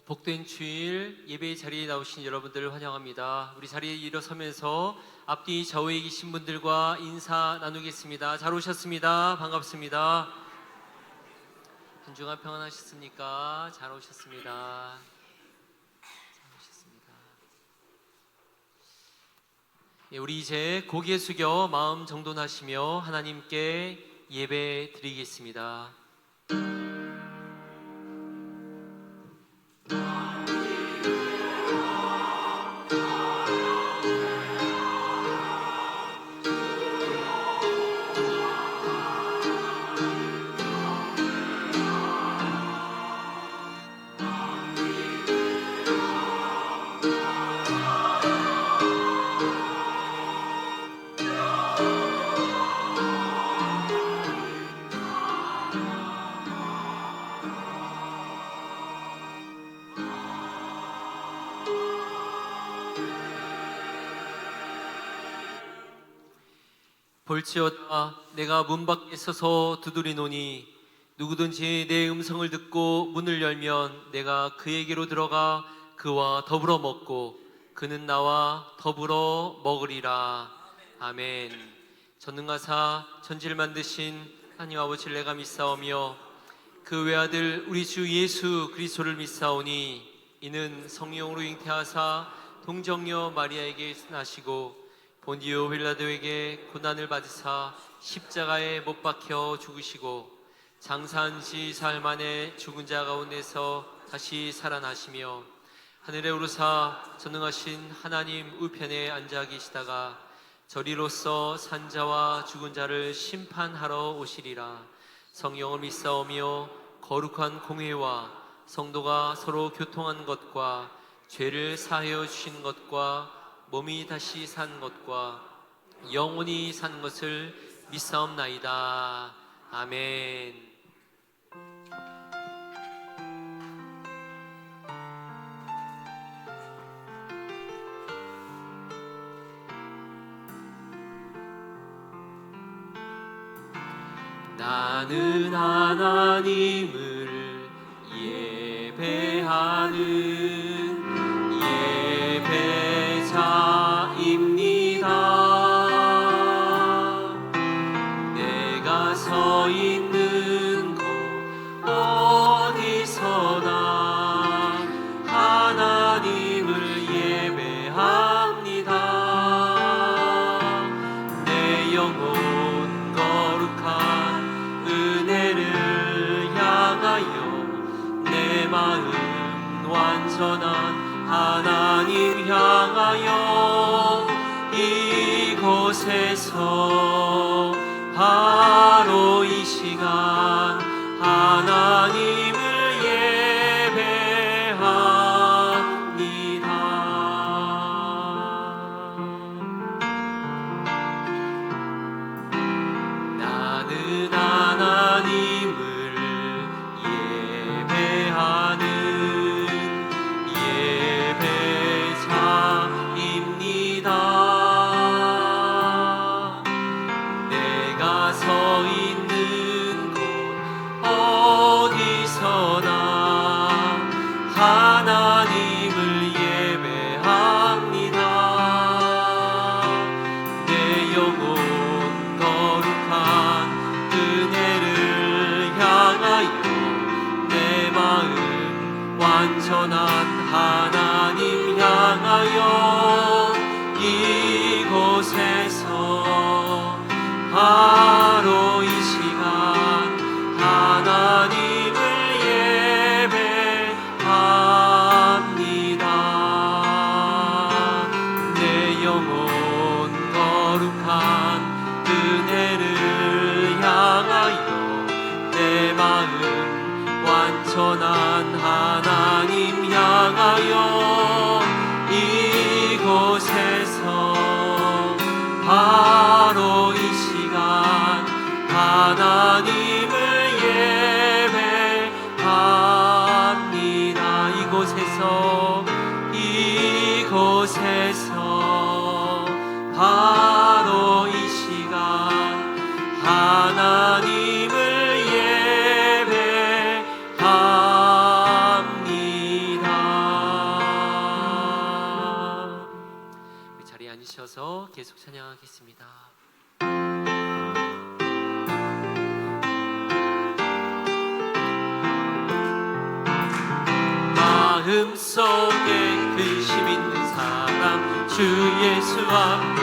복된 주일 예배의 자리에 나오신 여러분들을 환영합니다. 우리 자리에 일어서면서 앞뒤 좌우에 계신 분들과 인사 나누겠습니다. 잘 오셨습니다. 반갑습니다. 분주한 평안하셨습니까? 잘 오셨습니다. 우리 이제 고개 숙여 마음 정돈하시며 하나님께 예배 드리겠습니다. 볼지어다 내가 문 밖에 서서 두드리노니 누구든지 내 음성을 듣고 문을 열면 내가 그에게로 들어가 그와 더불어 먹고 그는 나와 더불어 먹으리라. 아멘. 전능하사 천지를 만드신 하나님 아버지를 내가 믿사오며 그 외아들 우리 주 예수 그리스도를 믿사오니 이는 성령으로 잉태하사 동정녀 마리아에게 나시고 본디오 빌라도에게 고난을 받으사 십자가에 못 박혀 죽으시고 장사한 지 사흘 만에 죽은 자 가운데서 다시 살아나시며 하늘에 오르사 전능하신 하나님 우편에 앉아 계시다가 저리로서 산 자와 죽은 자를 심판하러 오시리라. 성령을 믿사오며 거룩한 공회와 성도가 서로 교통한 것과 죄를 사하여 주시는 것과 몸이 다시 산 것과 영원히 산 것을 믿사옵나이다. 아멘. 나는 하나님을 예배하는 예배자입니다. 내가 서 있는 곳 어디서나 하나님을 예배합니다. 내 영혼 거룩한 은혜를 향하여 내 마음 완전한 하나님 향하여 이곳에서 바로 이 시간 하나님을 예배합니다. 나는 하나님을 예배하는 내가 서 있는 곳 어디서나 하나님을 예배합니다. 내 영혼 거룩한 은혜를 향하여 내 마음 완전한 하나님 향하여 이곳에서 바로 이 시간 하나님을 예배합니다. 내 영혼 거룩한 은혜를 향하여 내 마음 완전한 하나님 향하여 이곳에서 바로 이 시간 하나님을 예배합니다. 이곳에서 바로 이 시간 하나님을 예배합니다. 계속 찬양하겠습니다. 마음속에 근심 있는 사람 주 예수 앞에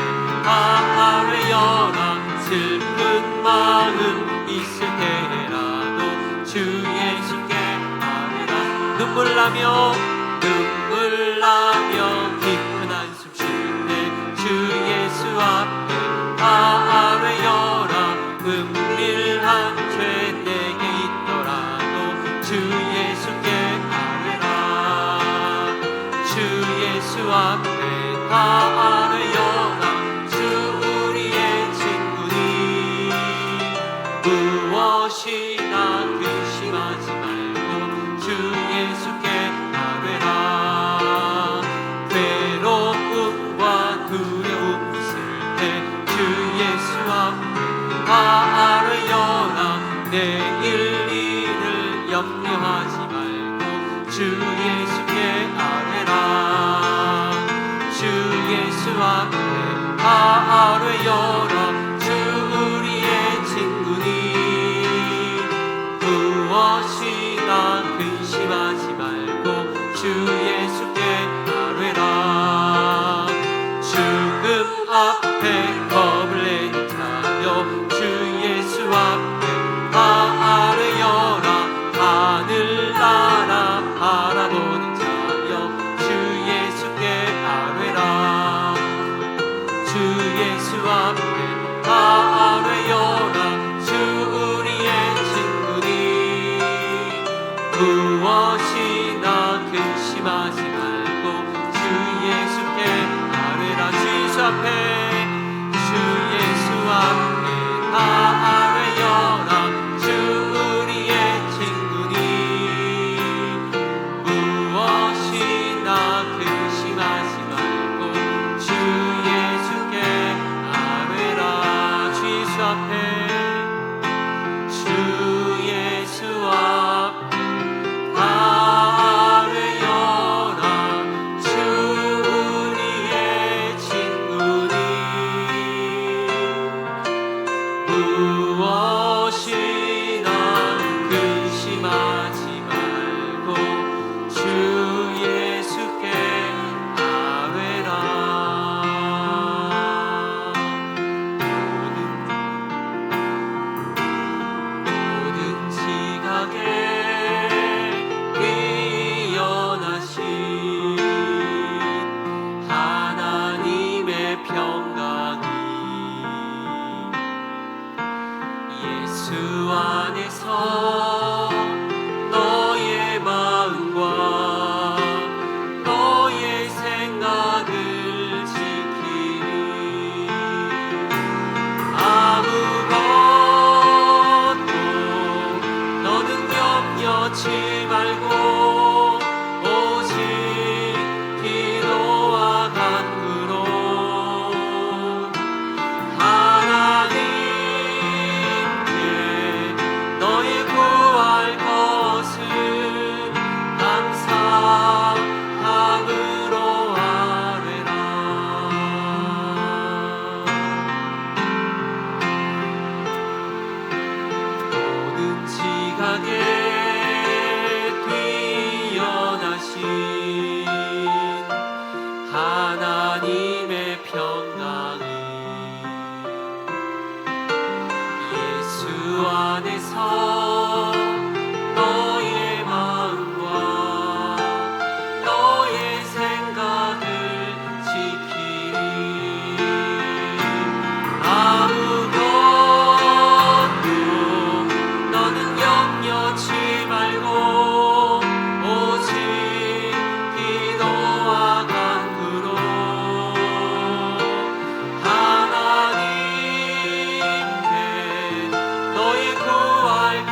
아뢰어라. 슬픈 마음 있을 때라도 주 예수께 아뢰라. 눈물 나며 깊은 한숨 쉴 때 주 예수 앞에 아뢰어라. 은밀한 죄 내게 있더라도 주 예수께 아뢰라. 주 예수 앞에 아뢰어라. 주 우리의 친구니 무엇이나 근심하지 말고 주 예수께 아뢰라. 괴로움과 두려움 있을 때 주 예수 앞에 아뢰어라. 내일 일을 염려하지 말고 주 예수께 아뢰라. 주 예수 앞에 아뢰어라. 주 우리의 친구니 무엇이나 근심하지 말고 주 예수께 아뢰라. 죽음 앞에 겁을 내는 자여 주 예수 앞에 아뢰어라. 하늘 나라 바라보는 자여 주 예수께 아뢰라. 주 예수 앞에 아뢰어라. 주 우리의 친구니 무엇이나 근심하지 말고 주 예수께 아뢰라. 주 예수 앞에 주 예수 앞에 아뢰어라. 주 우리의 친구니 무엇이나 근심하지 말고 주 예수께 아뢰라. 주 예수 앞에 주 예수 앞에 아뢰어라. 주 우리의 친구니 무엇이나 근심하지 말고 주 예수께 아뢰라. 모든 지각에 뛰어나신 하나님의 평강이 예수 안에서 너의 마음과 너의 생각을 지키니 아무것도 너는 염려치 말고 오직 기도와 간구로 하나님께 너의 구할 것을 감사함으로 아뢰라. 모든 지각에 뛰어나신 하나님의 평강이 예수 안에서 너의 마음과 너의 생각을 지키니 아무것도 너는 염려치 말고 오직 기도와 간구로 하나님께 너의 구할 것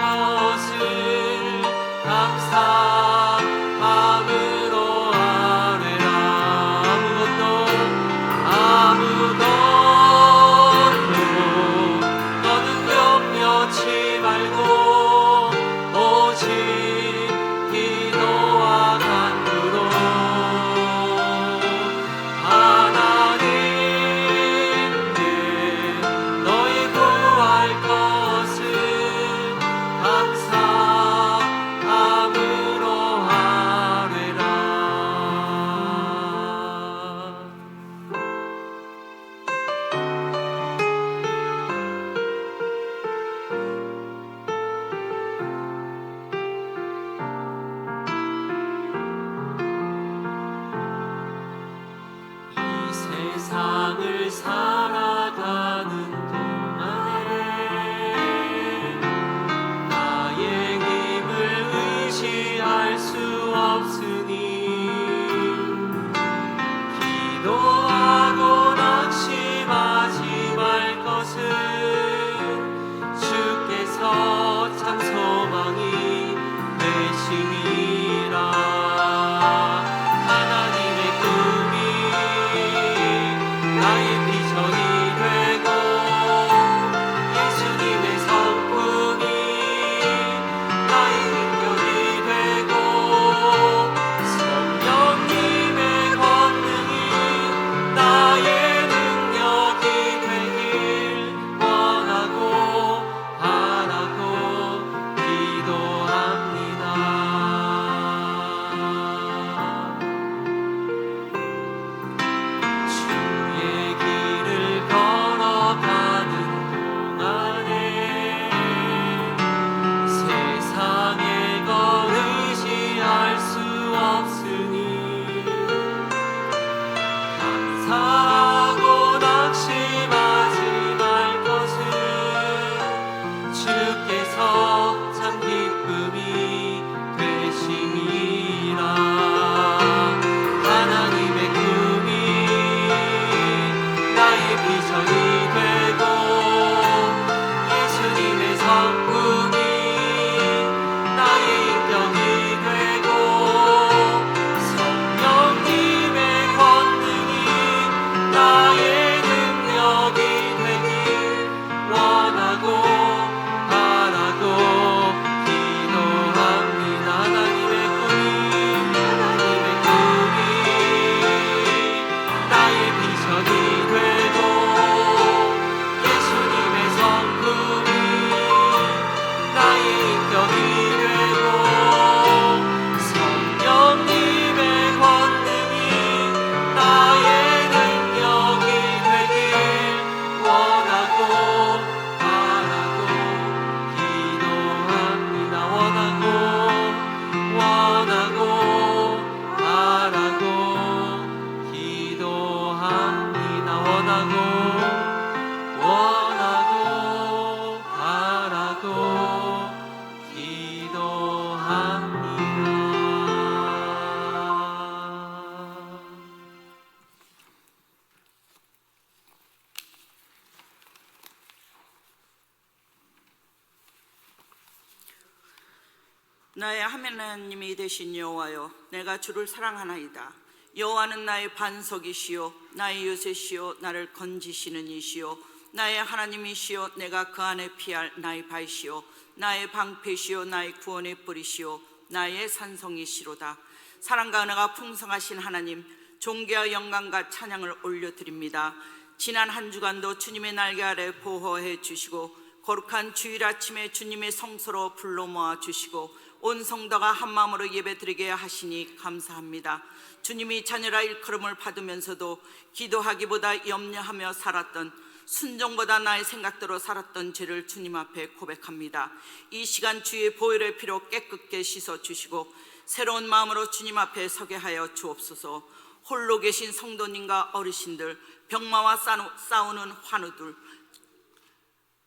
나의 하나님이 되신 여호와여, 내가 주를 사랑하나이다. 여호와는 나의 반석이시요 나의 요새시요 나를 건지시는 이시요 나의 하나님이시요 내가 그 안에 피할 나의 바위시요 나의 방패시요 나의 구원의 뿌리시요 나의 산성이시로다. 사랑과 은혜가 풍성하신 하나님, 존귀와 영광과 찬양을 올려드립니다. 지난 한 주간도 주님의 날개 아래 보호해 주시고 거룩한 주일 아침에 주님의 성소로 불러 모아 주시고 온 성도가 한 마음으로 예배드리게 하시니 감사합니다. 주님이 자녀라 일컬음을 받으면서도 기도하기보다 염려하며 살았던, 순종보다 나의 생각대로 살았던 죄를 주님 앞에 고백합니다. 이 시간 주의 보혈의 피로 깨끗게 씻어 주시고 새로운 마음으로 주님 앞에 서게 하여 주옵소서. 홀로 계신 성도님과 어르신들, 병마와 싸우는 환우들,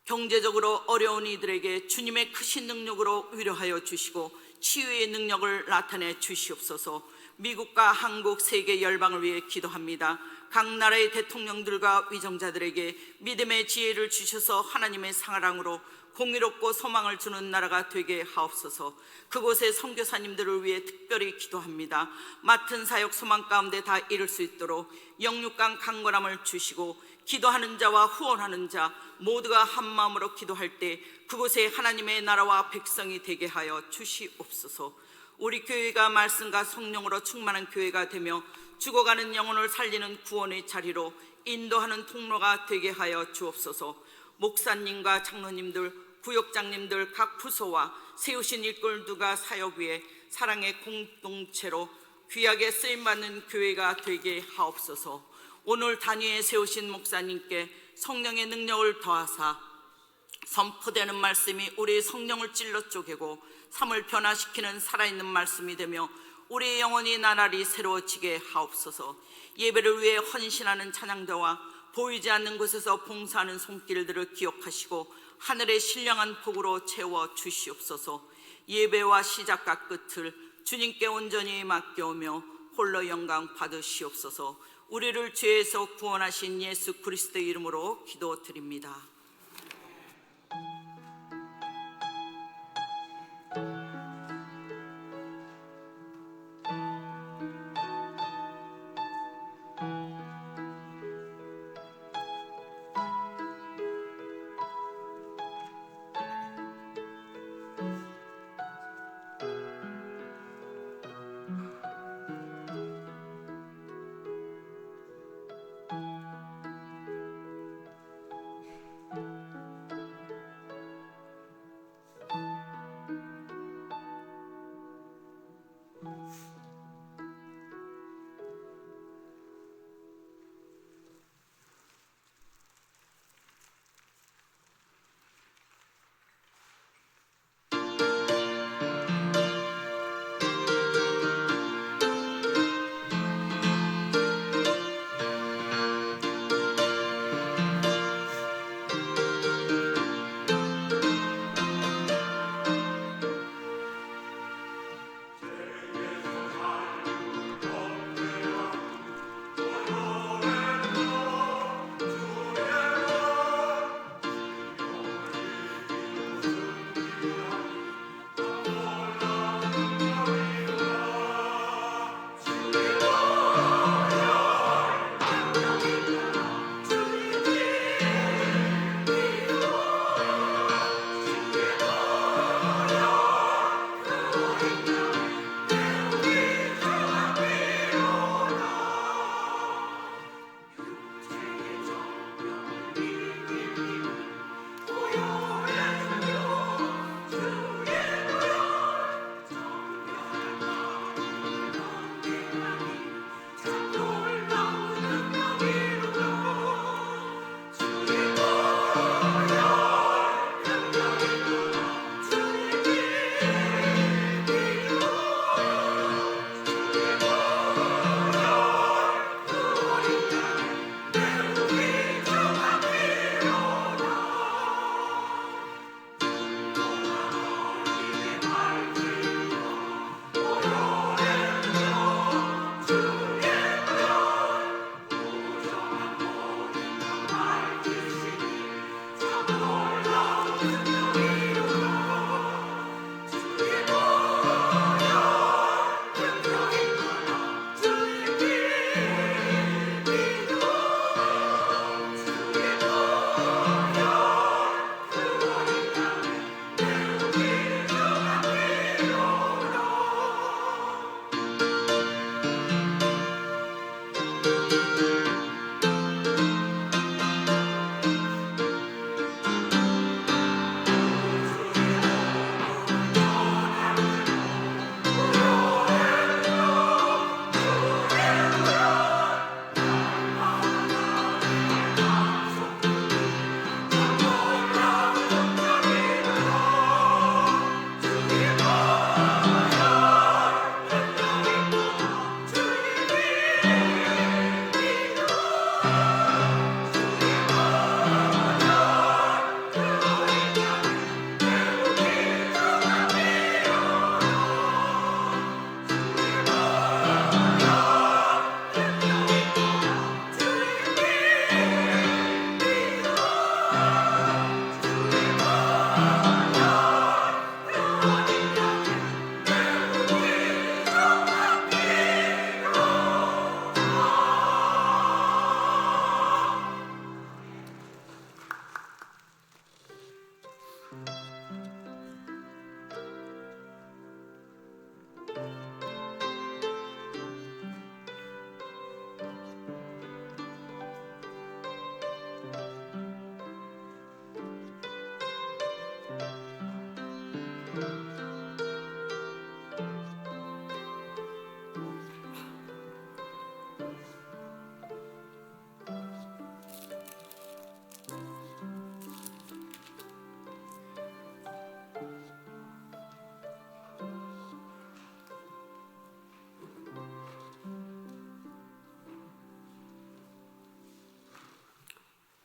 경제적으로 어려운 이들에게 주님의 크신 능력으로 위로하여 주시고 치유의 능력을 나타내 주시옵소서. 미국과 한국, 세계 열방을 위해 기도합니다. 각 나라의 대통령들과 위정자들에게 믿음의 지혜를 주셔서 하나님의 사랑으로 공의롭고 소망을 주는 나라가 되게 하옵소서. 그곳의 선교사님들을 위해 특별히 기도합니다. 맡은 사역 소망 가운데 다 이룰 수 있도록 영육간 강건함을 주시고 기도하는 자와 후원하는 자 모두가 한 마음으로 기도할 때 그곳에 하나님의 나라와 백성이 되게 하여 주시옵소서. 우리 교회가 말씀과 성령으로 충만한 교회가 되며 죽어가는 영혼을 살리는 구원의 자리로 인도하는 통로가 되게 하여 주옵소서. 목사님과 장로님들, 구역장님들, 각 부서와 세우신 일꾼들과 사역 위에 사랑의 공동체로 귀하게 쓰임받는 교회가 되게 하옵소서. 오늘 단위에 세우신 목사님께 성령의 능력을 더하사 선포되는 말씀이 우리의 성령을 찔러 쪼개고 삶을 변화시키는 살아있는 말씀이 되며 우리의 영혼이 나날이 새로워지게 하옵소서. 예배를 위해 헌신하는 찬양자와 보이지 않는 곳에서 봉사하는 손길들을 기억하시고 하늘의 신령한 복으로 채워 주시옵소서. 예배와 시작과 끝을 주님께 온전히 맡겨오며 홀로 영광 받으시옵소서. 우리를 죄에서 구원하신 예수 그리스도의 이름으로 기도드립니다.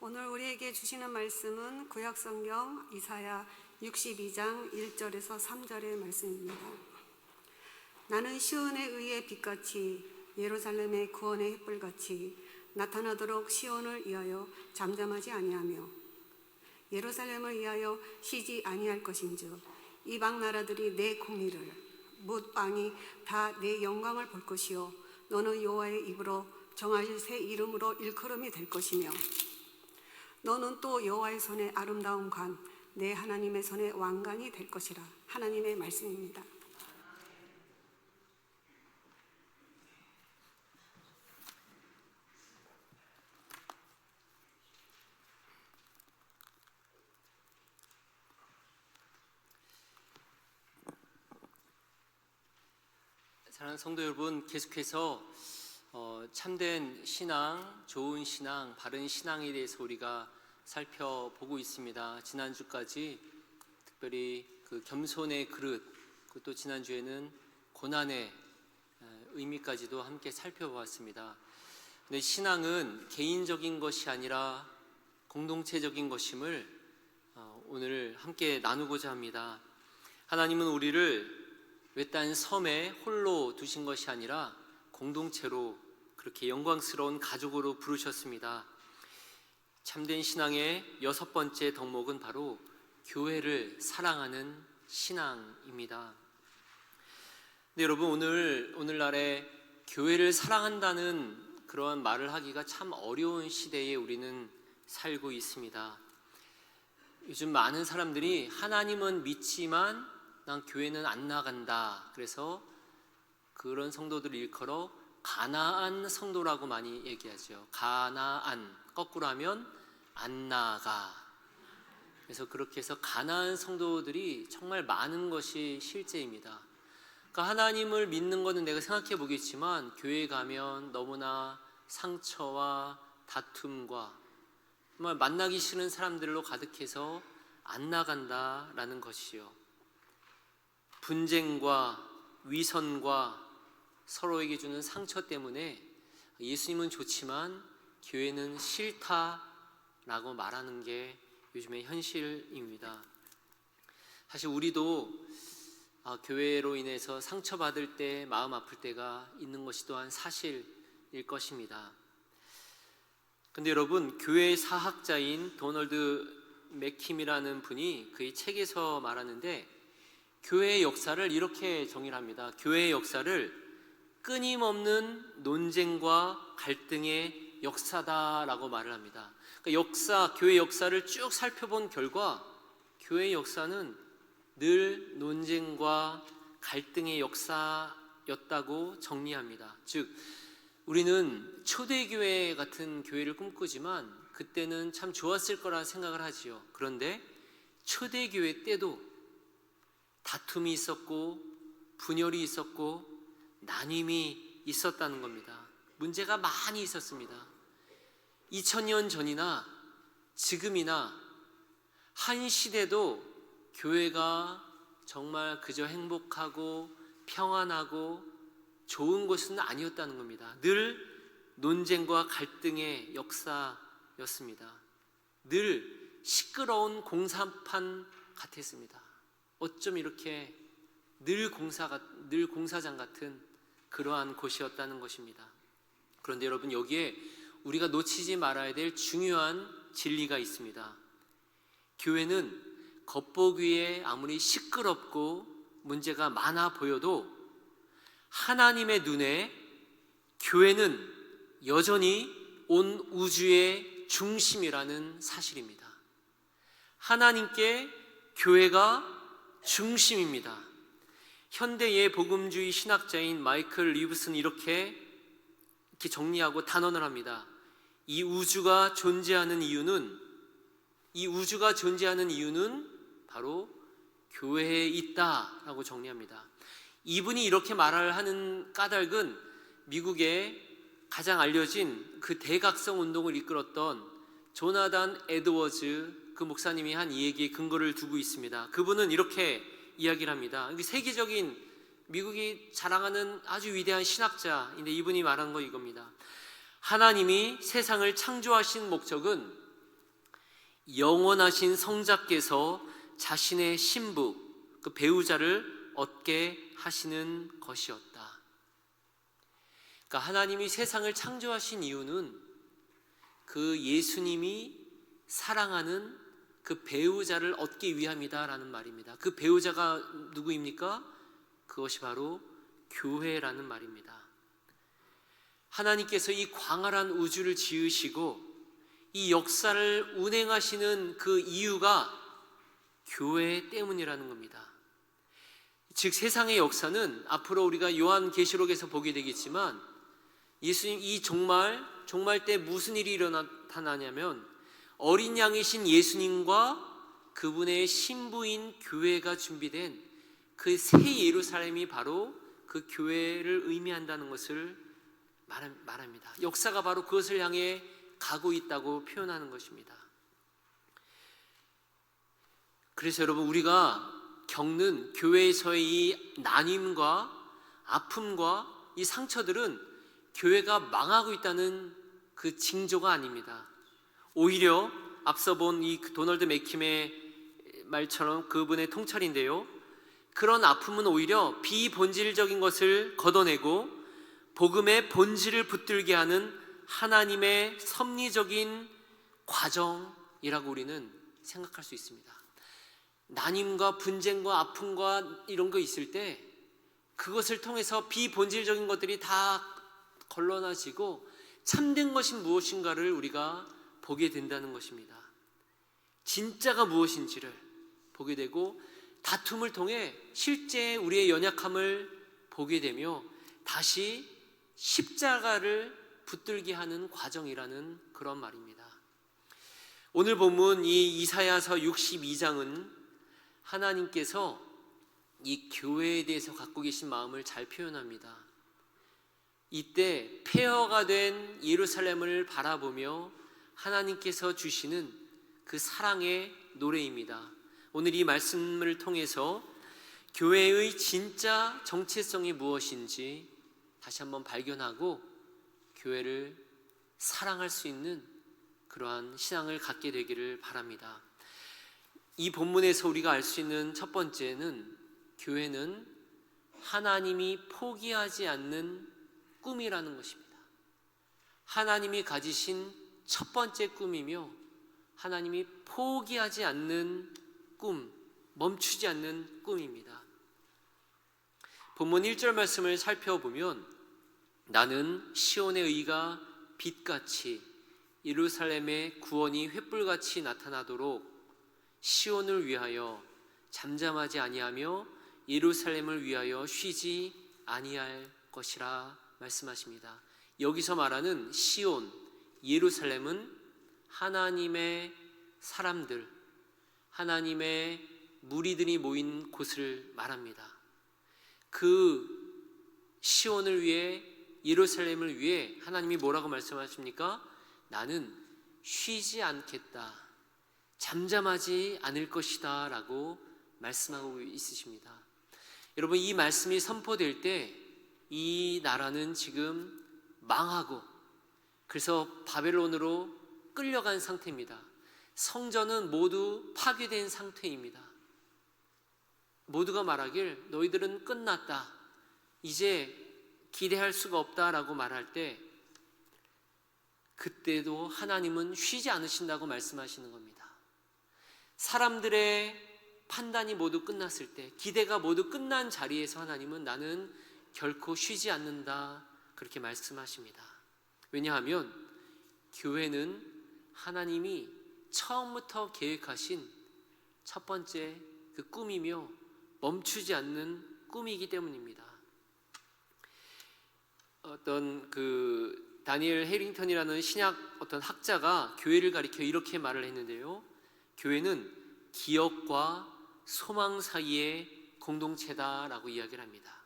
오늘 우리에게 주시는 말씀은 구약성경 이사야 62장 1절에서 3절의 말씀입니다. 나는 시온의 의의 빛같이 예루살렘의 구원의 햇불같이 나타나도록 시온을 위하여 잠잠하지 아니하며 예루살렘을 위하여 쉬지 아니할 것인즉 이방 나라들이 내 공의를 뭇 왕이 다 내 영광을 볼 것이요 너는 여호와의 입으로 정하실 새 이름으로 일컬음이 될 것이며 너는 또 여호와의 손에 아름다운 관, 내 하나님의 손에 왕관이 될 것이라. 하나님의 말씀입니다. 사랑하는 성도 여러분, 계속해서 참된 신앙, 좋은 신앙, 바른 신앙에 대해서 우리가 살펴보고 있습니다. 지난주까지 특별히 그 겸손의 그릇, 그것도 지난주에는 고난의 의미까지도 함께 살펴보았습니다. 근데 신앙은 개인적인 것이 아니라 공동체적인 것임을 오늘 함께 나누고자 합니다. 하나님은 우리를 외딴 섬에 홀로 두신 것이 아니라 공동체로 그렇게 영광스러운 가족으로 부르셨습니다. 참된 신앙의 6번째 덕목은 바로 교회를 사랑하는 신앙입니다. 근데 여러분, 오늘날에 교회를 사랑한다는 그런 말을 하기가 참 어려운 시대에 우리는 살고 있습니다. 요즘 많은 사람들이 하나님은 믿지만 난 교회는 안 나간다. 그래서 그런 성도들을 일컬어 가나안 성도라고 많이 얘기하죠. 가나안, 거꾸로 하면 안 나가. 그래서 그렇게 해서 가나안 성도들이 정말 많은 것이 실제입니다. 그러니까 하나님을 믿는 것은 내가 생각해 보겠지만 교회에 가면 너무나 상처와 다툼과 정말 만나기 싫은 사람들로 가득해서 안 나간다라는 것이요. 분쟁과 위선과 서로에게 주는 상처 때문에 예수님은 좋지만 교회는 싫다라고 말하는 게 요즘의 현실입니다. 사실 우리도 교회로 인해서 상처받을 때 마음 아플 때가 있는 것이 또한 사실일 것입니다. 근데 여러분, 교회 사학자인 도널드 맥킴이라는 분이 그의 책에서 말하는데 교회의 역사를 이렇게 정의를 합니다. 교회의 역사를 끊임없는 논쟁과 갈등의 역사다라고 말을 합니다. 그러니까 교회 역사를 쭉 살펴본 결과 교회의 역사는 늘 논쟁과 갈등의 역사였다고 정리합니다. 즉, 우리는 초대교회 같은 교회를 꿈꾸지만 그때는 참 좋았을 거라 생각을 하지요. 그런데 초대교회 때도 다툼이 있었고 분열이 있었고 나눔이 있었다는 겁니다. 문제가 많이 있었습니다. 2000년 전이나 지금이나 한 시대도 교회가 정말 그저 행복하고 평안하고 좋은 곳은 아니었다는 겁니다. 늘 논쟁과 갈등의 역사였습니다. 늘 시끄러운 공사판 같았습니다. 어쩜 이렇게 늘 공사장 같은 그러한 곳이었다는 것입니다. 그런데 여러분, 여기에 우리가 놓치지 말아야 될 중요한 진리가 있습니다. 교회는 겉보기에 아무리 시끄럽고 문제가 많아 보여도 하나님의 눈에 교회는 여전히 온 우주의 중심이라는 사실입니다. 하나님께 교회가 중심입니다. 현대의 복음주의 신학자인 마이클 리브스는 이렇게 정리하고 단언을 합니다. 이 우주가 존재하는 이유는 바로 교회에 있다라고 정리합니다. 이분이 이렇게 말을 하는 까닭은 미국의 가장 알려진 그 대각성 운동을 이끌었던 조나단 에드워즈 그 목사님이 한 이 얘기에 근거를 두고 있습니다. 그분은 이렇게 이야기를 합니다. 세계적인 미국이 자랑하는 아주 위대한 신학자인데 이분이 말한 거 이겁니다. 하나님이 세상을 창조하신 목적은 영원하신 성자께서 자신의 신부, 그 배우자를 얻게 하시는 것이었다. 그러니까 하나님이 세상을 창조하신 이유는 그 예수님이 사랑하는 그 배우자를 얻기 위함이다라는 말입니다. 그 배우자가 누구입니까? 그것이 바로 교회라는 말입니다. 하나님께서 이 광활한 우주를 지으시고 이 역사를 운행하시는 그 이유가 교회 때문이라는 겁니다. 즉 세상의 역사는 앞으로 우리가 요한계시록에서 보게 되겠지만 예수님 이 종말 때 무슨 일이 일어나냐면 어린 양이신 예수님과 그분의 신부인 교회가 준비된 그 새 예루살렘이 바로 그 교회를 의미한다는 것을 말합니다. 역사가 바로 그것을 향해 가고 있다고 표현하는 것입니다. 그래서 여러분 우리가 겪는 교회에서의 이 나님과 아픔과 이 상처들은 교회가 망하고 있다는 그 징조가 아닙니다. 오히려 앞서 본 이 도널드 맥킴의 말처럼 그분의 통찰인데요. 그런 아픔은 오히려 비본질적인 것을 걷어내고 복음의 본질을 붙들게 하는 하나님의 섭리적인 과정이라고 우리는 생각할 수 있습니다. 난임과 분쟁과 아픔과 이런 거 있을 때 그것을 통해서 비본질적인 것들이 다 걸러나지고 참된 것이 무엇인가를 우리가 보게 된다는 것입니다. 진짜가 무엇인지를 보게 되고 다툼을 통해 실제 우리의 연약함을 보게 되며 다시 십자가를 붙들게 하는 과정이라는 그런 말입니다. 오늘 본문 이 이사야서 62장은 하나님께서 이 교회에 대해서 갖고 계신 마음을 잘 표현합니다. 이때 폐허가 된 예루살렘을 바라보며 하나님께서 주시는 그 사랑의 노래입니다. 오늘 이 말씀을 통해서 교회의 진짜 정체성이 무엇인지 다시 한번 발견하고 교회를 사랑할 수 있는 그러한 신앙을 갖게 되기를 바랍니다. 이 본문에서 우리가 알 수 있는 첫 번째는 교회는 하나님이 포기하지 않는 꿈이라는 것입니다. 하나님이 가지신 첫 번째 꿈이며 하나님이 포기하지 않는 꿈, 멈추지 않는 꿈입니다. 본문 1절 말씀을 살펴보면 나는 시온의 의가 빛같이 예루살렘의 구원이 횃불같이 나타나도록 시온을 위하여 잠잠하지 아니하며 예루살렘을 위하여 쉬지 아니할 것이라 말씀하십니다. 여기서 말하는 시온, 예루살렘은 하나님의 사람들, 하나님의 무리들이 모인 곳을 말합니다. 그 시온을 위해, 예루살렘을 위해 하나님이 뭐라고 말씀하십니까? 나는 쉬지 않겠다, 잠잠하지 않을 것이다 라고 말씀하고 있으십니다. 여러분, 이 말씀이 선포될 때 이 나라는 지금 망하고 그래서 바벨론으로 끌려간 상태입니다. 성전은 모두 파괴된 상태입니다. 모두가 말하길 너희들은 끝났다, 이제 기대할 수가 없다라고 말할 때 그때도 하나님은 쉬지 않으신다고 말씀하시는 겁니다. 사람들의 판단이 모두 끝났을 때, 기대가 모두 끝난 자리에서 하나님은 나는 결코 쉬지 않는다 그렇게 말씀하십니다. 왜냐하면 교회는 하나님이 처음부터 계획하신 첫 번째 그 꿈이며 멈추지 않는 꿈이기 때문입니다. 어떤 그 다니엘 해링턴이라는 신약 어떤 학자가 교회를 가리켜 이렇게 말을 했는데요. 교회는 기억과 소망 사이의 공동체다라고 이야기를 합니다.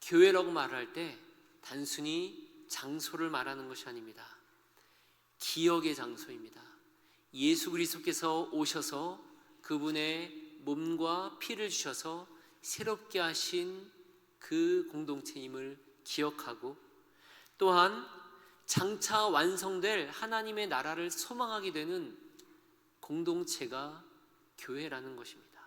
교회라고 말할 때 단순히 장소를 말하는 것이 아닙니다. 기억의 장소입니다. 예수 그리스도께서 오셔서 그분의 몸과 피를 주셔서 새롭게 하신 그 공동체임을 기억하고, 또한 장차 완성될 하나님의 나라를 소망하게 되는 공동체가 교회라는 것입니다.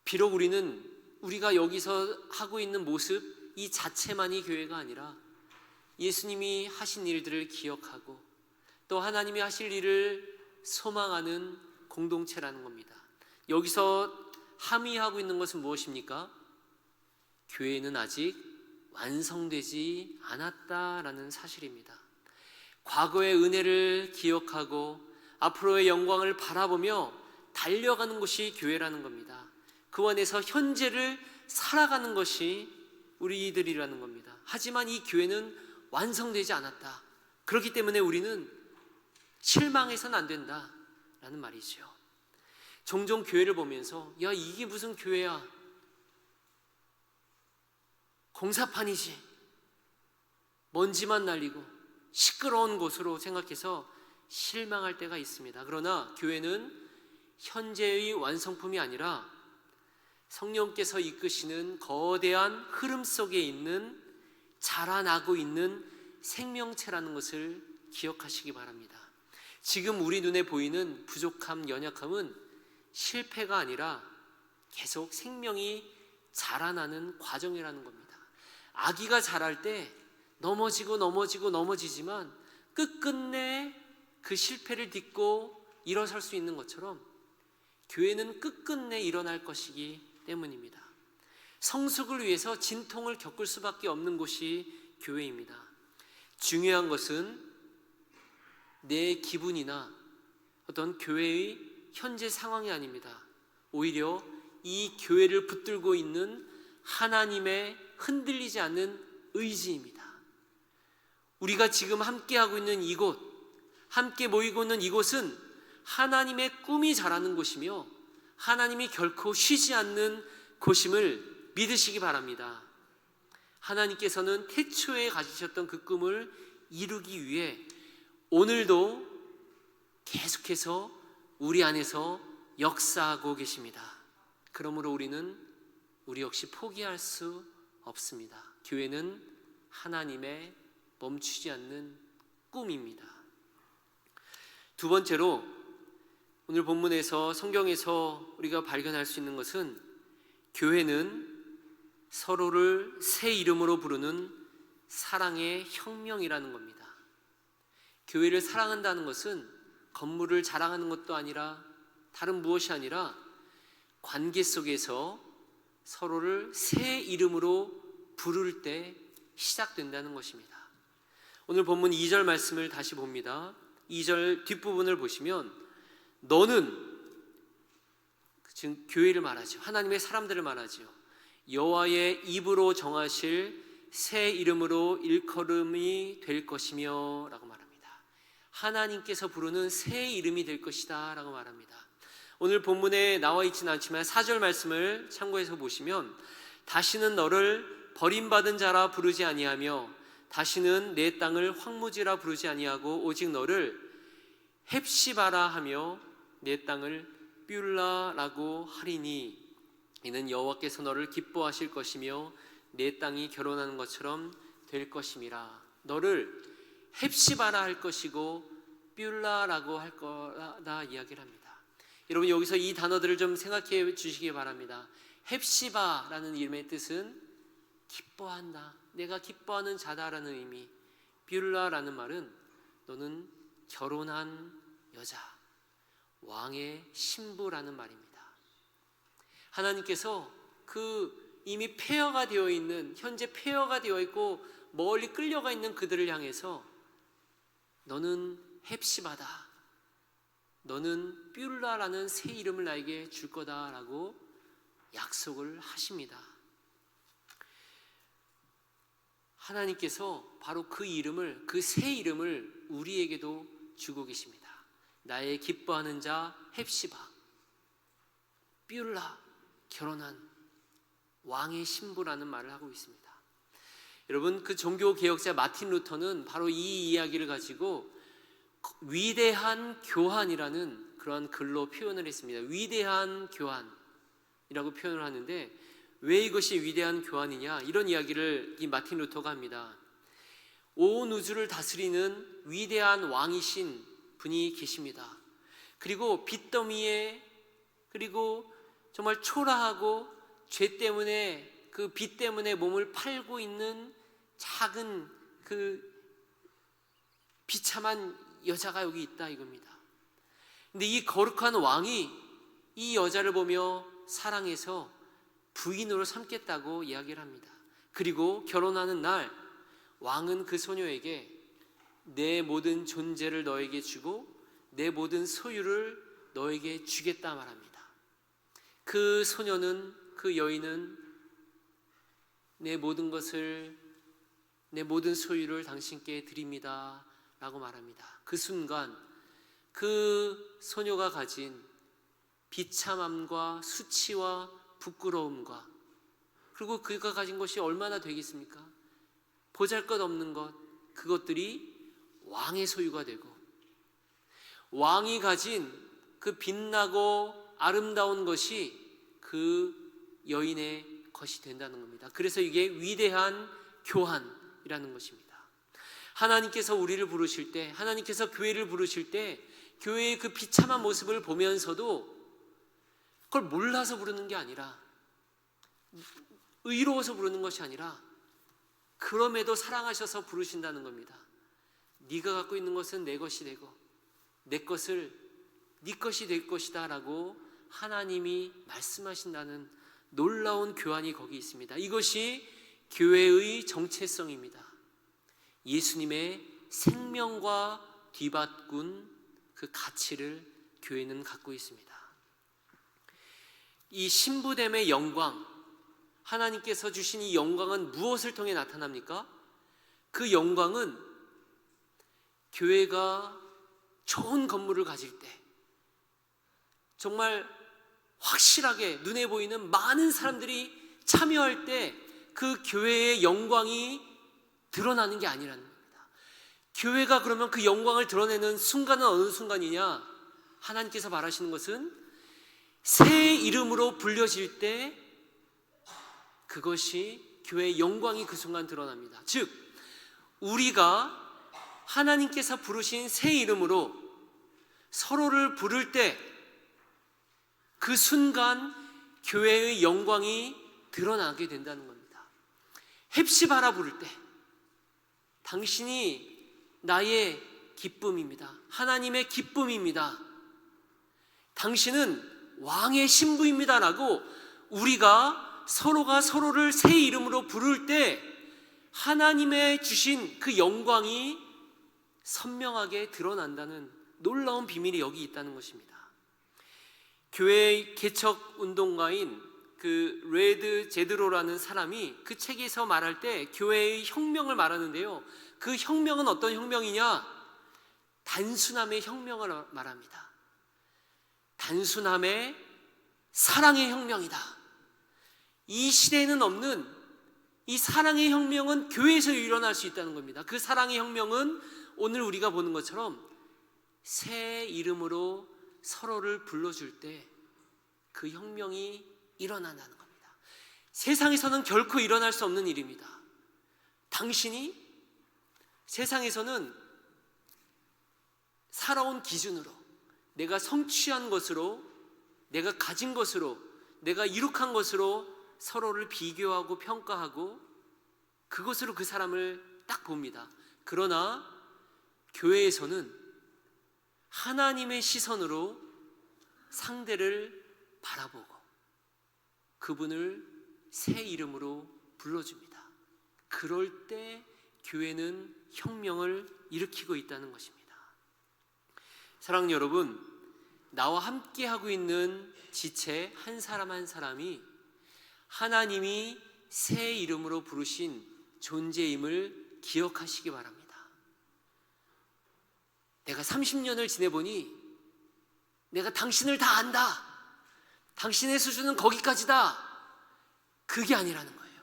비록 우리가 여기서 하고 있는 모습 이 자체만이 교회가 아니라 예수님이 하신 일들을 기억하고 또 하나님이 하실 일을 소망하는 공동체라는 겁니다. 여기서 함의하고 있는 것은 무엇입니까? 교회는 아직 완성되지 않았다라는 사실입니다. 과거의 은혜를 기억하고 앞으로의 영광을 바라보며 달려가는 것이 교회라는 겁니다. 그 안에서 현재를 살아가는 것이 우리들이라는 겁니다. 하지만 이 교회는 완성되지 않았다. 그렇기 때문에 우리는 실망해서는 안 된다라는 말이죠. 종종 교회를 보면서 야, 이게 무슨 교회야? 공사판이지. 먼지만 날리고 시끄러운 곳으로 생각해서 실망할 때가 있습니다. 그러나 교회는 현재의 완성품이 아니라 성령께서 이끄시는 거대한 흐름 속에 있는 자라나고 있는 생명체라는 것을 기억하시기 바랍니다. 지금 우리 눈에 보이는 부족함, 연약함은 실패가 아니라 계속 생명이 자라나는 과정이라는 겁니다. 아기가 자랄 때 넘어지지만 끝끝내 그 실패를 딛고 일어설 수 있는 것처럼 교회는 끝끝내 일어날 것이기 때문입니다. 성숙을 위해서 진통을 겪을 수밖에 없는 곳이 교회입니다. 중요한 것은 내 기분이나 어떤 교회의 현재 상황이 아닙니다. 오히려 이 교회를 붙들고 있는 하나님의 흔들리지 않는 의지입니다. 우리가 지금 함께하고 있는 이곳, 함께 모이고 있는 이곳은 하나님의 꿈이 자라는 곳이며 하나님이 결코 쉬지 않는 곳임을 믿으시기 바랍니다. 하나님께서는 태초에 가지셨던 그 꿈을 이루기 위해 오늘도 계속해서 우리 안에서 역사하고 계십니다. 그러므로 우리 역시 포기할 수 없습니다. 교회는 하나님의 멈추지 않는 꿈입니다. 두 번째로 오늘 본문에서 성경에서 우리가 발견할 수 있는 것은 교회는 서로를 새 이름으로 부르는 사랑의 혁명이라는 겁니다. 교회를 사랑한다는 것은 건물을 자랑하는 것도 아니라 다른 무엇이 아니라 관계 속에서 서로를 새 이름으로 부를 때 시작된다는 것입니다. 오늘 본문 2절 말씀을 다시 봅니다. 2절 뒷부분을 보시면 너는, 지금 교회를 말하죠. 하나님의 사람들을 말하죠. 여호와의 입으로 정하실 새 이름으로 일컬음이 될 것이며 라고 말합니다. 하나님께서 부르는 새 이름이 될 것이다 라고 말합니다. 오늘 본문에 나와 있지는 않지만 4절 말씀을 참고해서 보시면 다시는 너를 버림받은 자라 부르지 아니하며 다시는 내 땅을 황무지라 부르지 아니하고 오직 너를 헵시바라 하며 내 땅을 뷸라라고 하리니 이는 여호와께서 너를 기뻐하실 것이며 내 땅이 결혼하는 것처럼 될 것임이라. 너를 헵시바라 할 것이고 뷸라라고 할 거다 이야기를 합니다. 여러분 여기서 이 단어들을 좀 생각해 주시기 바랍니다. 헵시바라는 이름의 뜻은 기뻐한다, 내가 기뻐하는 자다라는 의미. 뷸라라는 말은 너는 결혼한 여자, 왕의 신부라는 말입니다. 하나님께서 그 이미 폐허가 되어 있는, 현재 폐허가 되어 있고 멀리 끌려가 있는 그들을 향해서 너는 헵시바다, 너는 뷸라라는 새 이름을 나에게 줄 거다라고 약속을 하십니다. 하나님께서 바로 그 이름을, 그 새 이름을 우리에게도 주고 계십니다. 나의 기뻐하는 자 헵시바, 뷸라, 결혼한 왕의 신부라는 말을 하고 있습니다. 여러분, 그 종교 개혁자 마틴 루터는 바로 이 이야기를 가지고 위대한 교환이라는 그런 글로 표현을 했습니다. 위대한 교환이라고 표현을 하는데, 왜 이것이 위대한 교환이냐, 이런 이야기를 이 마틴 루터가 합니다. 온 우주를 다스리는 위대한 왕이신 분이 계십니다. 그리고 빚더미에, 그리고 정말 초라하고 죄 때문에, 그 빚 때문에 몸을 팔고 있는 작은 그 비참한 여자가 여기 있다, 이겁니다. 근데 이 거룩한 왕이 이 여자를 보며 사랑해서 부인으로 삼겠다고 이야기를 합니다. 그리고 결혼하는 날 왕은 그 소녀에게 내 모든 존재를 너에게 주고 내 모든 소유를 너에게 주겠다 말합니다. 그 소녀는, 그 여인은 내 모든 것을, 내 모든 소유를 당신께 드립니다 라고 말합니다. 그 순간 그 소녀가 가진 비참함과 수치와 부끄러움과, 그리고 그가 가진 것이 얼마나 되겠습니까? 보잘것없는 것, 그것들이 왕의 소유가 되고, 왕이 가진 그 빛나고 아름다운 것이 그 여인의 것이 된다는 겁니다. 그래서 이게 위대한 교환이라는 것입니다. 하나님께서 우리를 부르실 때, 하나님께서 교회를 부르실 때, 교회의 그 비참한 모습을 보면서도 그걸 몰라서 부르는 게 아니라, 의로워서 부르는 것이 아니라, 그럼에도 사랑하셔서 부르신다는 겁니다. 네가 갖고 있는 것은 내 것이 되고 내 것을 네 것이 될 것이다 라고 하나님이 말씀하신다는 놀라운 교환이 거기 있습니다. 이것이 교회의 정체성입니다. 예수님의 생명과 뒤바꾼 그 가치를 교회는 갖고 있습니다. 이 신부됨의 영광, 하나님께서 주신 이 영광은 무엇을 통해 나타납니까? 그 영광은 교회가 좋은 건물을 가질 때, 정말 확실하게 눈에 보이는 많은 사람들이 참여할 때 그 교회의 영광이 드러나는 게 아니라는 겁니다. 교회가 그러면 그 영광을 드러내는 순간은 어느 순간이냐? 하나님께서 말하시는 것은 새 이름으로 불려질 때 그것이 교회의 영광이 그 순간 드러납니다. 즉, 우리가 하나님께서 부르신 새 이름으로 서로를 부를 때 그 순간 교회의 영광이 드러나게 된다는 겁니다. 헵시바라 부를 때 당신이 나의 기쁨입니다. 하나님의 기쁨입니다. 당신은 왕의 신부입니다 라고 우리가 서로가 서로를 새 이름으로 부를 때 하나님의 주신 그 영광이 선명하게 드러난다는 놀라운 비밀이 여기 있다는 것입니다. 교회의 개척 운동가인 그 레드 제드로라는 사람이 그 책에서 말할 때 교회의 혁명을 말하는데요, 그 혁명은 어떤 혁명이냐? 단순함의 혁명을 말합니다. 단순함의 사랑의 혁명이다. 이 시대에는 없는 이 사랑의 혁명은 교회에서 일어날 수 있다는 겁니다. 그 사랑의 혁명은 오늘 우리가 보는 것처럼 새 이름으로 서로를 불러줄 때 그 혁명이 일어난다는 겁니다. 세상에서는 결코 일어날 수 없는 일입니다. 당신이 세상에서는 살아온 기준으로, 내가 성취한 것으로, 내가 가진 것으로, 내가 이룩한 것으로 서로를 비교하고 평가하고 그것으로 그 사람을 딱 봅니다. 그러나 교회에서는 하나님의 시선으로 상대를 바라보고 그분을 새 이름으로 불러줍니다. 그럴 때 교회는 혁명을 일으키고 있다는 것입니다. 사랑하는 여러분, 나와 함께 하고 있는 지체 한 사람 한 사람이 하나님이 새 이름으로 부르신 존재임을 기억하시기 바랍니다. 내가 30년을 지내보니 내가 당신을 다 안다. 당신의 수준은 거기까지다. 그게 아니라는 거예요.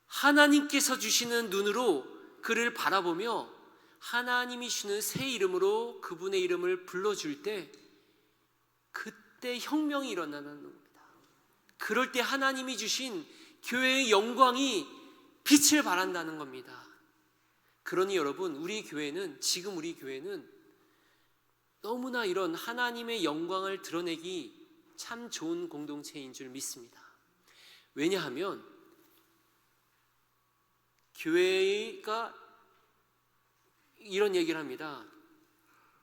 하나님께서 주시는 눈으로 그를 바라보며 하나님이 주는 새 이름으로 그분의 이름을 불러줄 때 그때 혁명이 일어나는 겁니다. 그럴 때 하나님이 주신 교회의 영광이 빛을 발한다는 겁니다. 그러니 여러분, 지금 우리 교회는 너무나 이런 하나님의 영광을 드러내기 참 좋은 공동체인 줄 믿습니다. 왜냐하면 교회가 이런 얘기를 합니다.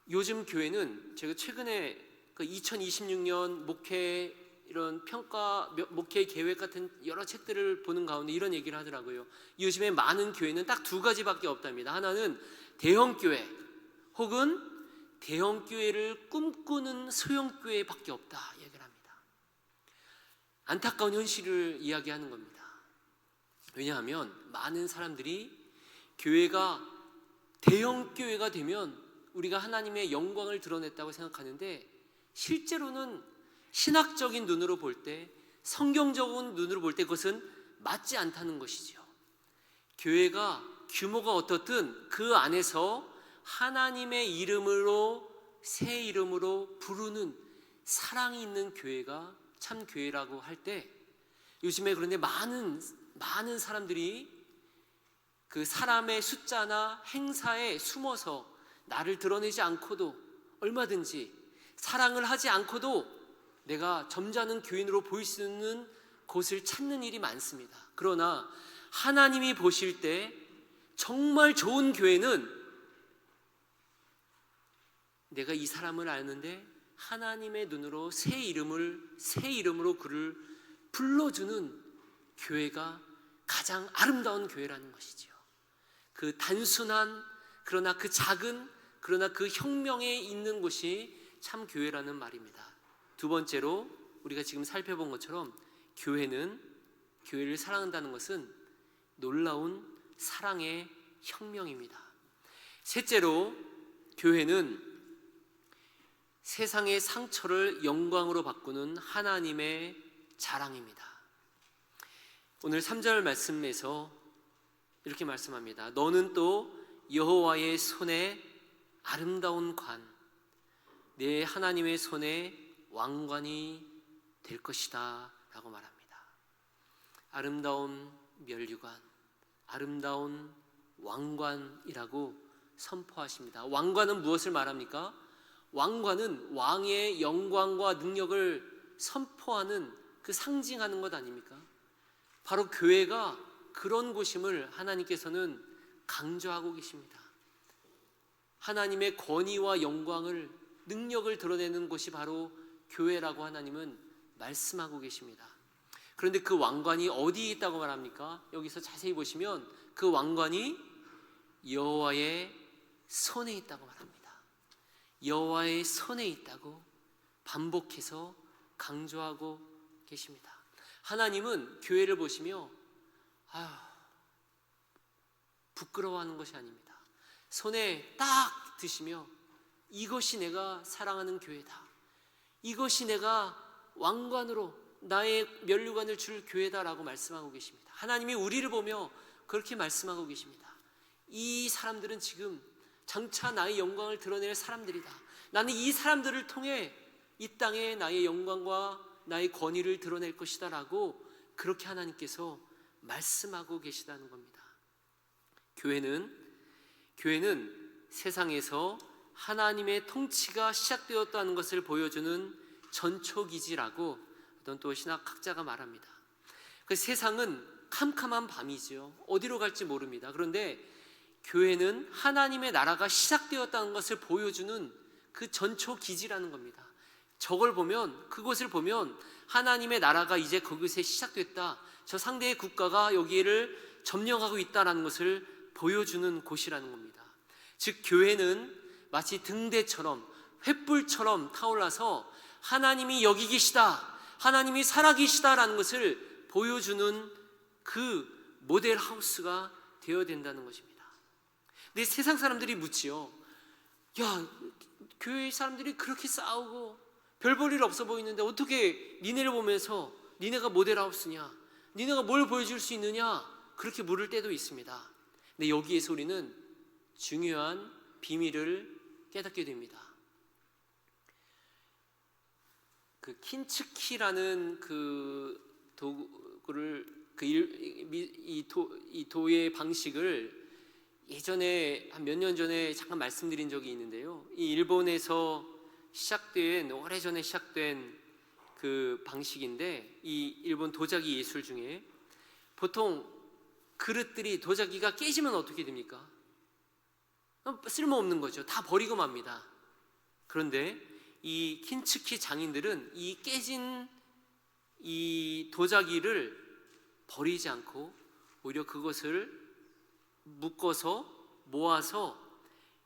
요즘 교회는 제가 최근에 2026년 목회 이런 평가 목회 계획 같은 여러 책들을 보는 가운데 이런 얘기를 하더라고요. 요즘에 많은 교회는 딱 두 가지밖에 없답니다. 하나는 대형 교회 혹은 대형 교회를 꿈꾸는 소형 교회밖에 없다 얘기를 합니다. 안타까운 현실을 이야기하는 겁니다. 왜냐하면 많은 사람들이 교회가 대형 교회가 되면 우리가 하나님의 영광을 드러냈다고 생각하는데 실제로는 신학적인 눈으로 볼 때, 성경적인 눈으로 볼 때 그것은 맞지 않다는 것이죠. 교회가 규모가 어떻든 그 안에서 하나님의 이름으로 새 이름으로 부르는 사랑이 있는 교회가 참 교회라고 할 때 요즘에 그런데 많은 사람들이 그 사람의 숫자나 행사에 숨어서 나를 드러내지 않고도 얼마든지 사랑을 하지 않고도 내가 점잖은 교인으로 보일 수 있는 곳을 찾는 일이 많습니다. 그러나 하나님이 보실 때 정말 좋은 교회는 내가 이 사람을 아는데 하나님의 눈으로 새 이름으로 그를 불러주는 교회가 가장 아름다운 교회라는 것이죠. 그 단순한 그러나 그 작은 그러나 그 혁명에 있는 곳이 참 교회라는 말입니다. 두 번째로 우리가 지금 살펴본 것처럼 교회를 사랑한다는 것은 놀라운 사랑의 혁명입니다. 셋째로 교회는 세상의 상처를 영광으로 바꾸는 하나님의 자랑입니다. 오늘 3절 말씀에서 이렇게 말씀합니다. 너는 또 여호와의 손에 아름다운 관, 내 하나님의 손에 왕관이 될 것이다 라고 말합니다. 아름다운 면류관, 아름다운 왕관이라고 선포하십니다. 왕관은 무엇을 말합니까? 왕관은 왕의 영광과 능력을 선포하는 그 상징하는 것 아닙니까? 바로 교회가 그런 곳임을 하나님께서는 강조하고 계십니다. 하나님의 권위와 영광을 능력을 드러내는 곳이 바로 교회라고 하나님은 말씀하고 계십니다. 그런데 그 왕관이 어디에 있다고 말합니까? 여기서 자세히 보시면 그 왕관이 여호와의 손에 있다고 말합니다. 여호와의 손에 있다고 반복해서 강조하고 계십니다. 하나님은 교회를 보시며 부끄러워하는 것이 아닙니다. 손에 딱 드시며 이것이 내가 사랑하는 교회다. 이것이 내가 왕관으로 나의 면류관을 줄 교회다라고 말씀하고 계십니다. 하나님이 우리를 보며 그렇게 말씀하고 계십니다. 이 사람들은 지금 장차 나의 영광을 드러낼 사람들이다. 나는 이 사람들을 통해 이 땅에 나의 영광과 나의 권위를 드러낼 것이다 라고 그렇게 하나님께서 말씀하고 계시다는 겁니다. 교회는 세상에서 하나님의 통치가 시작되었다는 것을 보여주는 전초기지라고 어떤 또 신학학자가 말합니다. 그 세상은 캄캄한 밤이죠. 어디로 갈지 모릅니다. 그런데 교회는 하나님의 나라가 시작되었다는 것을 보여주는 그 전초기지라는 겁니다. 그것을 보면 하나님의 나라가 이제 그곳에 시작됐다. 저 상대의 국가가 여기를 점령하고 있다는 것을 보여주는 곳이라는 겁니다. 즉 교회는 마치 등대처럼 횃불처럼 타올라서 하나님이 여기 계시다, 하나님이 살아계시다라는 것을 보여주는 그 모델 하우스가 되어야 된다는 것입니다. 근데 세상 사람들이 묻지요. 야, 교회 사람들이 그렇게 싸우고 별 볼 일 없어 보이는데 어떻게 니네를 보면서 니네가 모델 하우스냐, 니네가 뭘 보여줄 수 있느냐, 그렇게 물을 때도 있습니다. 근데 여기에서 우리는 중요한 비밀을 깨닫게 됩니다. 그 킨츠키라는 그 도구를, 이 도의 방식을 예전에 한 몇 년 전에 잠깐 말씀드린 적이 있는데요. 이 일본에서 시작된, 오래전에 시작된 그 방식인데, 이 일본 도자기 예술 중에 보통 그릇들이, 도자기가 깨지면 어떻게 됩니까? 쓸모없는 거죠. 다 버리고 맙니다. 그런데 이 킨츠키 장인들은 이 깨진 이 도자기를 버리지 않고 오히려 그것을 묶어서 모아서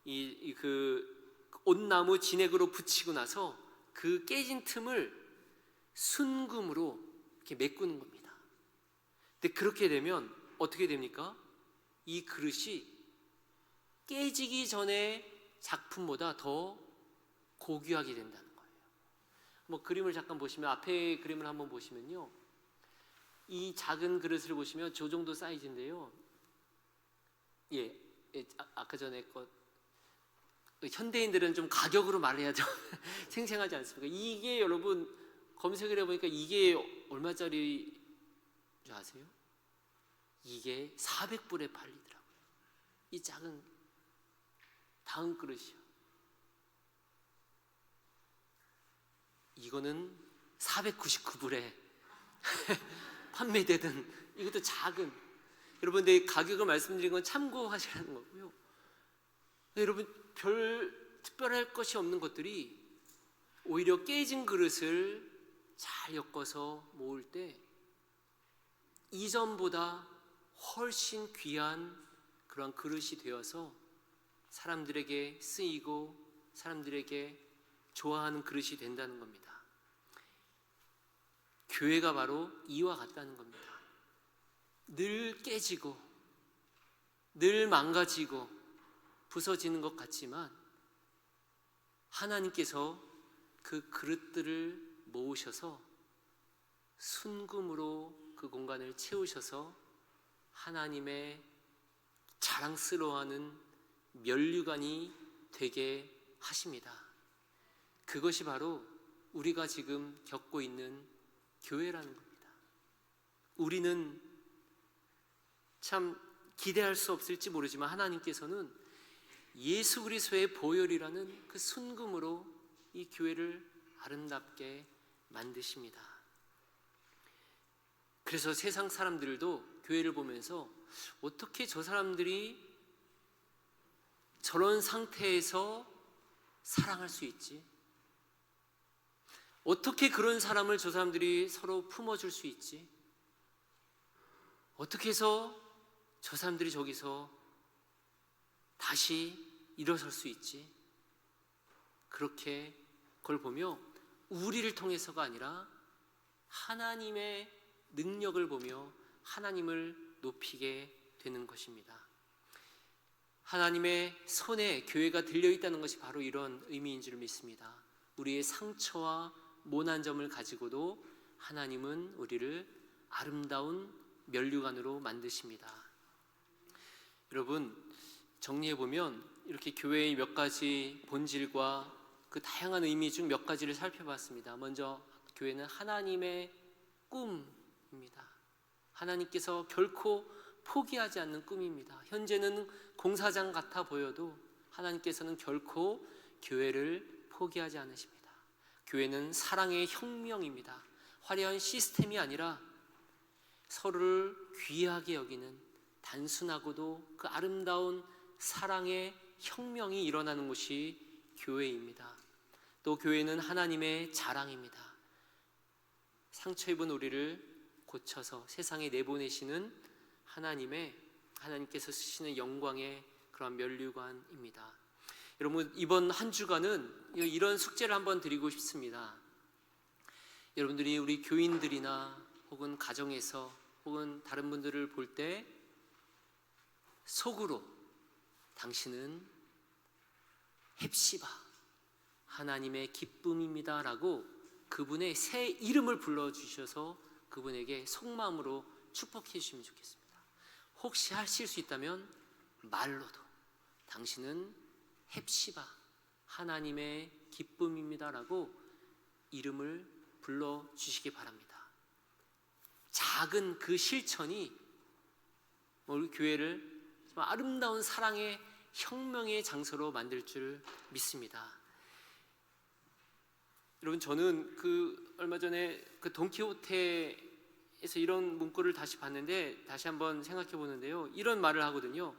그 온나무 진액으로 붙이고 나서 그 깨진 틈을 순금으로 이렇게 메꾸는 겁니다. 근데 그렇게 되면 어떻게 됩니까? 이 그릇이 깨지기 전에 작품보다 더 고귀하게 된다는 거예요. 뭐 그림을 잠깐 보시면, 앞에 그림을 한번 보시면요, 이 작은 그릇을 보시면 저 정도 사이즈인데요. 아까 전에 것, 현대인들은 좀 가격으로 말해야 좀 생생하지 않습니까? 이게 여러분 검색을 해보니까 이게 얼마짜리 줄 아세요? 이게 400불에 팔리더라고요. 이 작은 다음 그릇이요. 이거는 499불에 판매되던, 이것도 작은, 여러분, 내 가격을 말씀드린 건 참고하시라는 거고요. 여러분, 별 특별할 것이 없는 것들이 오히려 깨진 그릇을 잘 엮어서 모을 때 이전보다 훨씬 귀한 그런 그릇이 되어서 사람들에게 쓰이고 사람들에게 좋아하는 그릇이 된다는 겁니다. 교회가 바로 이와 같다는 겁니다. 늘 깨지고 늘 망가지고 부서지는 것 같지만 하나님께서 그 그릇들을 모으셔서 순금으로 그 공간을 채우셔서 하나님의 자랑스러워하는 면류관이 되게 하십니다. 그것이 바로 우리가 지금 겪고 있는 교회라는 겁니다. 우리는 참 기대할 수 없을지 모르지만 하나님께서는 예수 그리스도의 보혈이라는 그 순금으로 이 교회를 아름답게 만드십니다. 그래서 세상 사람들도 교회를 보면서 어떻게 저 사람들이 저런 상태에서 사랑할 수 있지? 어떻게 그런 사람을 저 사람들이 서로 품어줄 수 있지? 어떻게 해서 저 사람들이 저기서 다시 일어설 수 있지? 그렇게 그걸 보며 우리를 통해서가 아니라 하나님의 능력을 보며 하나님을 높이게 되는 것입니다. 하나님의 손에 교회가 들려있다는 것이 바로 이런 의미인 줄 믿습니다. 우리의 상처와 모난 점을 가지고도 하나님은 우리를 아름다운 면류관으로 만드십니다. 여러분, 정리해보면 이렇게 교회의 몇 가지 본질과 그 다양한 의미 중 몇 가지를 살펴봤습니다. 먼저 교회는 하나님의 꿈입니다. 하나님께서 결코 포기하지 않는 꿈입니다. 현재는 공사장 같아 보여도 하나님께서는 결코 교회를 포기하지 않으십니다. 교회는 사랑의 혁명입니다. 화려한 시스템이 아니라 서로를 귀하게 여기는 단순하고도 그 아름다운 사랑의 혁명이 일어나는 곳이 교회입니다. 또 교회는 하나님의 자랑입니다. 상처 입은 우리를 고쳐서 세상에 내보내시는 하나님께서 쓰시는 영광의 그런 면류관입니다. 여러분, 이번 한 주간은 이런 숙제를 한번 드리고 싶습니다. 여러분들이 우리 교인들이나 혹은 가정에서 혹은 다른 분들을 볼 때 속으로 당신은 헵시바, 하나님의 기쁨입니다 라고 그분의 새 이름을 불러주셔서 그분에게 속마음으로 축복해 주시면 좋겠습니다. 혹시 하실 수 있다면 말로도 당신은 헵시바, 하나님의 기쁨입니다 라고 이름을 불러주시기 바랍니다. 작은 그 실천이 우리 교회를 아름다운 사랑의 혁명의 장소로 만들 줄 믿습니다. 여러분, 저는 얼마 전에 돈키호테에서 이런 문구를 다시 봤는데 다시 한번 생각해 보는데요. 이런 말을 하거든요.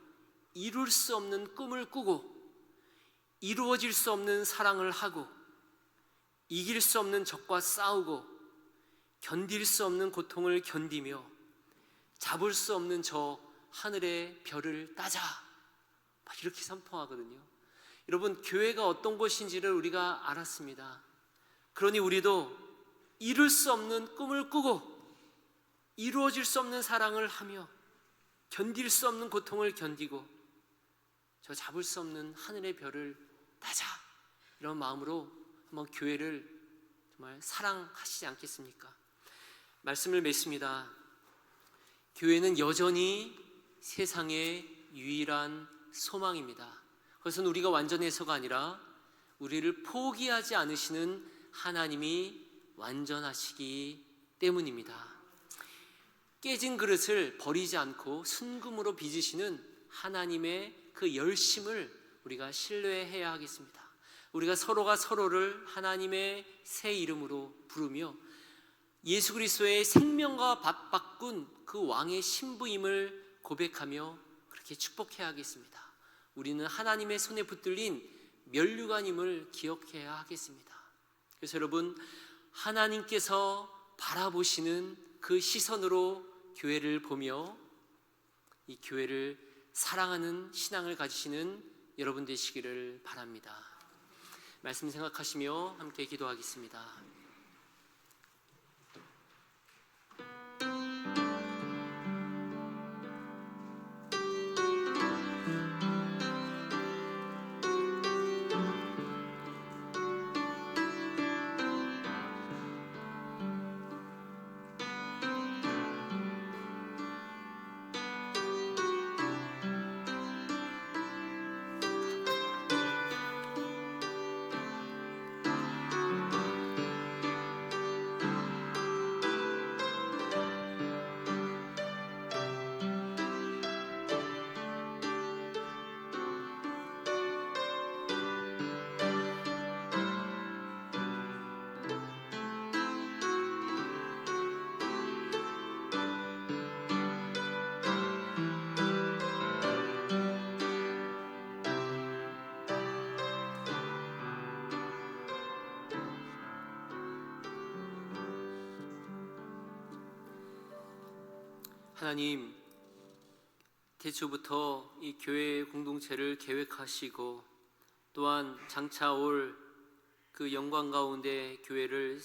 이룰 수 없는 꿈을 꾸고 이루어질 수 없는 사랑을 하고 이길 수 없는 적과 싸우고 견딜 수 없는 고통을 견디며 잡을 수 없는 저 하늘의 별을 따자, 막 이렇게 선포하거든요. 여러분, 교회가 어떤 곳인지를 우리가 알았습니다. 그러니 우리도 이룰 수 없는 꿈을 꾸고 이루어질 수 없는 사랑을 하며 견딜 수 없는 고통을 견디고 저 잡을 수 없는 하늘의 별을 따자, 이런 마음으로 한번 교회를 정말 사랑하시지 않겠습니까? 말씀을 맺습니다. 교회는 여전히 세상의 유일한 소망입니다. 그것은 우리가 완전해서가 아니라 우리를 포기하지 않으시는 하나님이 완전하시기 때문입니다. 깨진 그릇을 버리지 않고 순금으로 빚으시는 하나님의 그 열심을 우리가 신뢰해야 하겠습니다. 우리가 서로가 서로를 하나님의 새 이름으로 부르며 예수 그리스도의 생명과 바꾼 그 왕의 신부임을 고백하며 그렇게 축복해야 하겠습니다. 우리는 하나님의 손에 붙들린 면류관임을 기억해야 하겠습니다. 그래서 여러분, 하나님께서 바라보시는 그 시선으로 교회를 보며 이 교회를 사랑하는 신앙을 가지시는 여러분 되시기를 바랍니다. 말씀 생각하시며 함께 기도하겠습니다. 하나님, 태초부터 이 교회 공동체를 계획하시고 또한 장차 올 그 영광 가운데 교회를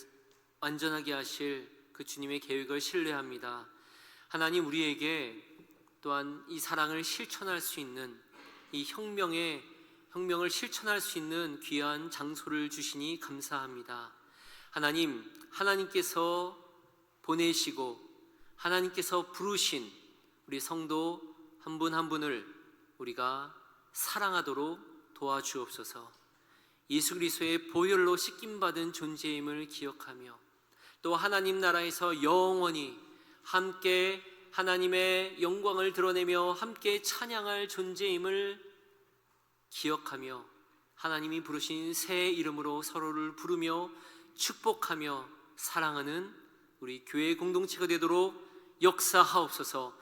완전하게 하실 그 주님의 계획을 신뢰합니다. 하나님, 우리에게 또한 이 사랑을 실천할 수 있는 이 혁명을 실천할 수 있는 귀한 장소를 주시니 감사합니다. 하나님, 하나님께서 보내시고 하나님께서 부르신 우리 성도 한 분 한 분을 우리가 사랑하도록 도와주옵소서. 예수 그리스도의 보혈로 씻김받은 존재임을 기억하며 또 하나님 나라에서 영원히 함께 하나님의 영광을 드러내며 함께 찬양할 존재임을 기억하며 하나님이 부르신 새 이름으로 서로를 부르며 축복하며 사랑하는 우리 교회 공동체가 되도록 역사하옵소서.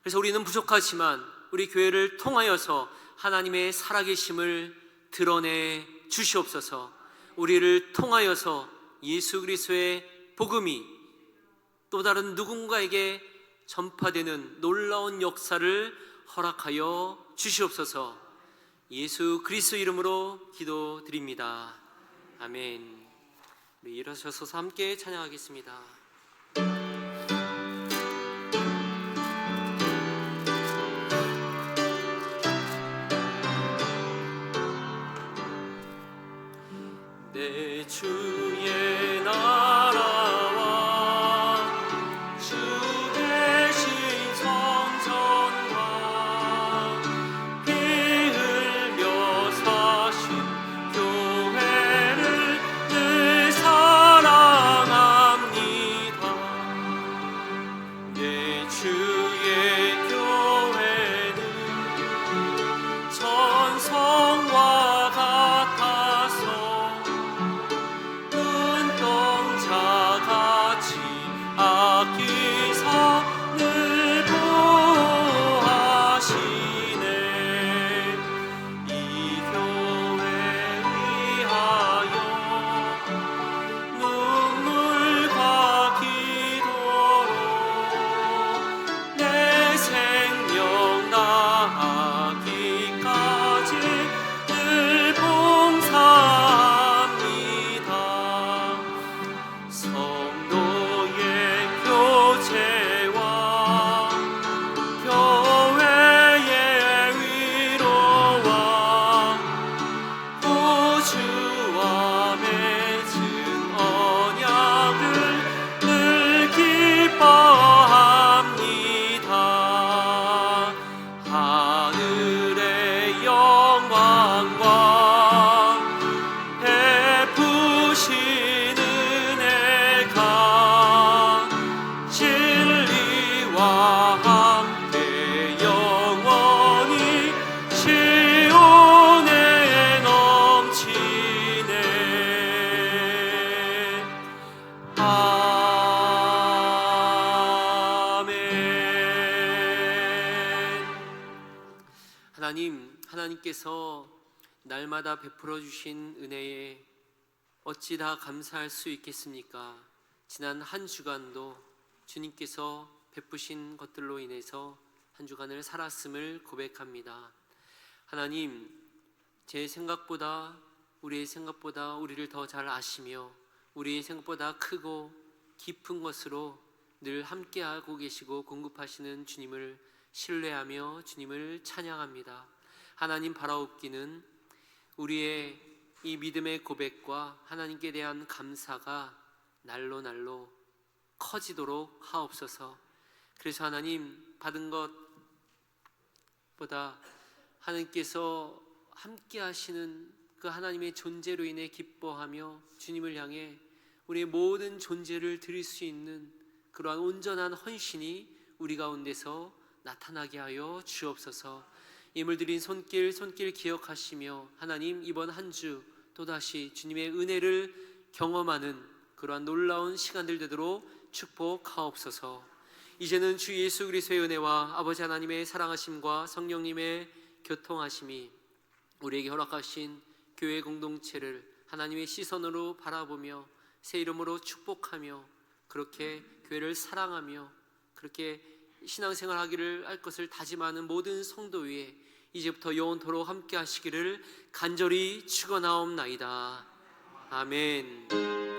그래서 우리는 부족하지만 우리 교회를 통하여서 하나님의 살아계심을 드러내 주시옵소서. 우리를 통하여서 예수 그리스도의 복음이 또 다른 누군가에게 전파되는 놀라운 역사를 허락하여 주시옵소서. 예수 그리스도 이름으로 기도드립니다. 아멘. 우리 일어서서 함께 찬양하겠습니다. 내 주의 나라와 주 계신 성전과 피 흘려 사신 교회를 늘 사랑합니다. 내 주의 교회는 천성과 같아서 눈동자같이 아끼사 늘 보호하시네. 이 교회 위하여 눈물과 기도로 내 생명 다하기까지 늘 봉사합니다. 성도의 교제와 교회의 위로와 구주와 맺은 언약을 늘 기뻐합니다. 하늘의 영광과 베푸신 은혜가 진리와 함께 영원히 시온에 넘치네. 아멘. 하나님께서 날마다 베풀어 주신 은혜에 어찌 다 감사할 수 있겠습니까? 지난 한 주간도 주님께서 베푸신 것들로 인해서 한 주간을 살았음을 고백합니다. 하나님, 제 생각보다 우리의 생각보다 우리를 더 잘 아시며 우리의 생각보다 크고 깊은 것으로 늘 함께하고 계시고 공급하시는 주님을 신뢰하며 주님을 찬양합니다. 하나님 바라옵기는 우리의 이 믿음의 고백과 하나님께 대한 감사가 날로 날로 커지도록 하옵소서. 그래서 하나님, 받은 것보다 하나님께서 함께 하시는 그 하나님의 존재로 인해 기뻐하며 주님을 향해 우리의 모든 존재를 드릴 수 있는 그러한 온전한 헌신이 우리 가운데서 나타나게 하여 주옵소서. 예물 드린 손길 기억하시며 하나님, 이번 한 주 또다시 주님의 은혜를 경험하는 그러한 놀라운 시간들 되도록 축복하옵소서. 이제는 주 예수 그리스도의 은혜와 아버지 하나님의 사랑하심과 성령님의 교통하심이 우리에게 허락하신 교회 공동체를 하나님의 시선으로 바라보며 새 이름으로 축복하며 그렇게 교회를 사랑하며 그렇게 신앙생활하기를 할 것을 다짐하는 모든 성도 위에 이제부터 영원토록 함께 하시기를 간절히 축원하옵나이다. 아멘.